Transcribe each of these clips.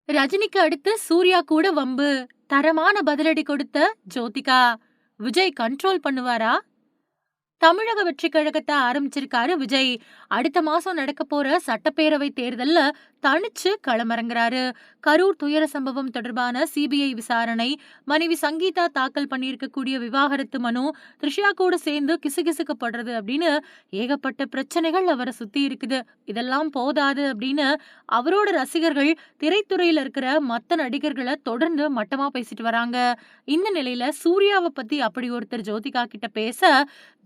ரஜினிக்கு அடுத்து சூர்யா கூட வம்பு. தரமான பதிலடி கொடுத்த ஜோதிகா. விஜய் கண்ட்ரோல் பண்ணுவாரா? தமிழக வெற்றி கழகத்த ஆரம்பிச்சிருக்காரு விஜய். அடுத்த மாசம் நடக்க போற சட்டப்பேரவை தேர்தல்ல தனிச்சு களமிறங்குறாரு. கரூர் துயர சம்பவம் தொடர்பான சிபிஐ விசாரணை, மனைவி சங்கீதா தாக்கல் பண்ணியிருக்கக்கூடிய விவாகரத்து மனு, த்ரிஷா கூட சேர்ந்து கிசுகிசுக்கப்படுறது அப்படின்னு ஏகப்பட்ட பிரச்சனைகள் அவரை சுத்தி இருக்குது. இதெல்லாம் போதாது அப்படின்னு அவரோட ரசிகர்கள் திரைத்துறையில இருக்கிற மத்த நடிகர்களை தொடர்ந்து மட்டமா பேசிட்டு வராங்க. இந்த நிலையில சூர்யாவை பத்தி அப்படி ஒருத்தர் ஜோதிகா கிட்ட பேச,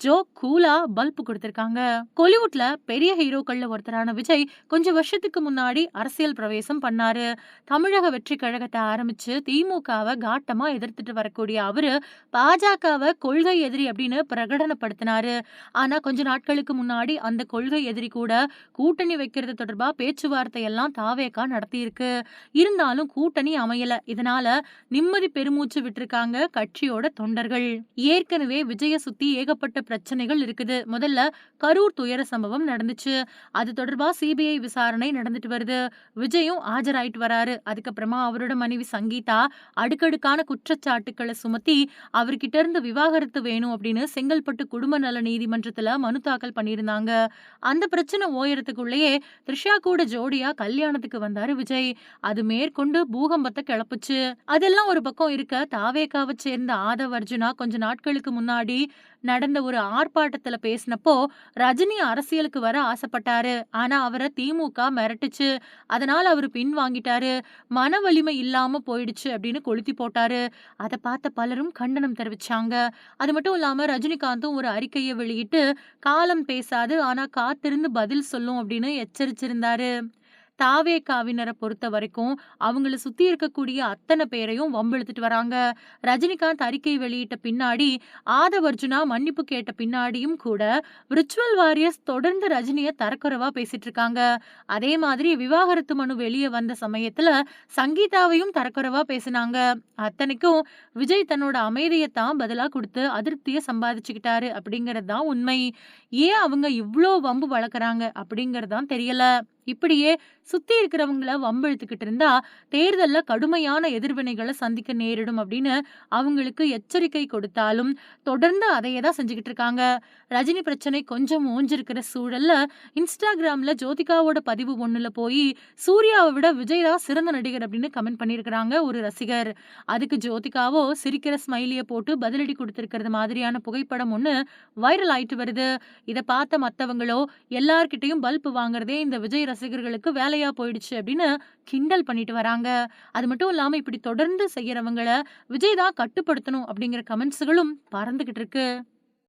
ஜோ கூலா பல்ப் கொடுத்திருக்காங்க. கோலிவுட்ல பெரிய ஹீரோக்கள்ல ஒருத்தரான விஜய் கொஞ்சம் வருஷத்துக்கு முன்னாடி அரசியல் பிரவேசம் பண்ணாரு. தமிழக வெற்றி கழகத்தை ஆரம்பிச்சு திமுகவை காட்டமா எதிர்த்துட்டு வரக்கூடிய அவரு பாஜகவை கொள்கை எதிரி அப்படின்னு பிரகடனப்படுத்தினாரு. ஆனா கொஞ்ச நாட்களுக்கு முன்னாடி அந்த கொள்கை எதிரி கூட கூட்டணி வைக்கிறது தொடர்பா பேச்சுவார்த்தை எல்லாம் தாவேகா நடத்தியிருக்கு. இருந்தாலும் கூட்டணி அமையல. இதனால நிம்மதி பெருமூச்சு விட்டிருக்காங்க கட்சியோட தொண்டர்கள். ஏற்கனவே விஜய சுத்தி ஏகப்பட்ட பிரச்சனைகள் இருக்குது. முதல்ல கரூர் துயர சம்பவம் நடந்துச்சு. அது தொடர்பா சிபிஐ விசாரணை நடந்துட்டு வருது. விஜயும் ஆஜராயிட்டு வராரு. அதுக்கப்புறமா அவரோட மனைவி சங்கீதா அடுக்கடுக்கான குற்றச்சாட்டுக்களை சுமத்தி அவர்கிட்ட இருந்து விவாகரத்து வேணும் அப்படின்னு செங்கல்பட்டு குடும்ப நல நீதிமன்றத்துல மனு தாக்கல் பண்ணியிருந்தாங்க. அந்த பிரச்சனை ஓயறதுக்குள்ளேயே த்ரிஷா கூட ஜோடியா கல்யாணத்துக்கு வந்தாரு விஜய். அது மேற்கொண்டு பூகம்பத்தை கிளப்புச்சு. அதெல்லாம் ஒரு பக்கம் இருக்க, தாவேகாவை சேர்ந்த ஆதவ் அர்ஜுனா கொஞ்ச நாட்களுக்கு முன்னாடி நடந்த ஒரு ஆர்ப்பாட்டத்துல பேசினப்போ ரஜினி அரசியலுக்கு வர ஆசைப்பட்டாரு. ஆனா அவரை திமுக மிரட்டுச்சு. அதனால அவரு பின் வாங்கிட்டாரு. மன வலிமை இல்லாம போயிடுச்சு அப்படின்னு கொளுத்தி போட்டாரு. அதை பார்த்த பலரும் கண்டனம் தெரிவிச்சாங்க. அது மட்டும் இல்லாம ரஜினிகாந்தும் ஒரு அறிக்கையை வெளியிட்டு காலம் பேசாது ஆனா காத்திருந்து பதில் சொல்லும் அப்படின்னு எச்சரிச்சிருந்தாரு. தாவேகாவினரை பொறுத்த வரைக்கும் அவங்கள சுத்தி இருக்கக்கூடிய அத்தனை பேரையும் வம்பிழுத்துட்டு வராங்க. ரஜினிகாந்த் அறிக்கை வெளியிட்ட பின்னாடி, ஆதவ் அர்ஜுனா மன்னிப்பு கேட்ட பின்னாடியும் கூட விர்ச்சுவல் வாரியர்ஸ் தொடர்ந்து ரஜினிய தரக்குறைவா பேசிட்டு இருக்காங்க. அதே மாதிரி விவாகரத்து மனு வெளியே வந்த சமயத்துல சங்கீதாவையும் தரக்குறைவா பேசினாங்க. அத்தனைக்கும் விஜய் தன்னோட அமைதியைத்தான் பதிலா கொடுத்து அதிருப்திய சம்பாதிச்சுக்கிட்டாரு அப்படிங்கறது தான் உண்மை. ஏன் அவங்க இவ்ளோ வம்பு வளர்க்குறாங்க அப்படிங்கறதுதான் தெரியல. இப்படியே சுத்தி இருக்கிறவங்கள வம்பிழுத்துக்கிட்டு இருந்தா தேர்தல்ல கடுமையான எதிர்வினைகளை சந்திக்க நேரிடும் அப்படின்னு அவங்களுக்கு எச்சரிக்கை கொடுத்தாலும் தொடர்ந்து அதையே தான் செஞ்சுக்கிட்டு இருக்காங்க. ரஜினி பிரச்சனை கொஞ்சம் ஓஞ்சிருக்கிற சூழல்ல இன்ஸ்டாகிராம்ல ஜோதிகாவோட பதிவு ஒண்ணுல போய் சூர்யாவை விட விஜய் தான் சிறந்த நடிகர் அப்படின்னு கமெண்ட் பண்ணியிருக்கிறாங்க ஒரு ரசிகர். அதுக்கு ஜோதிகாவோ சிரிக்கிற ஸ்மைலிய போட்டு பதிலடி கொடுத்திருக்கிறது மாதிரியான புகைப்படம் ஒண்ணு வைரல் ஆயிட்டு வருது. இதை பார்த்த மத்தவங்களோ எல்லார்கிட்டையும் பல்ப் வாங்குறதே இந்த விஜய் ரசிகர்களுக்கு வேலையா போயிடுச்சு அப்படின்னு கிண்டல் பண்ணிட்டு வராங்க. அது மட்டும் இல்லாம இப்படி தொடர்ந்து செய்யறவங்கள விஜய் தான் கட்டுப்படுத்தணும் அப்படிங்கிற கமெண்ட்ஸ்களும் பறந்துகிட்டு இருக்கு.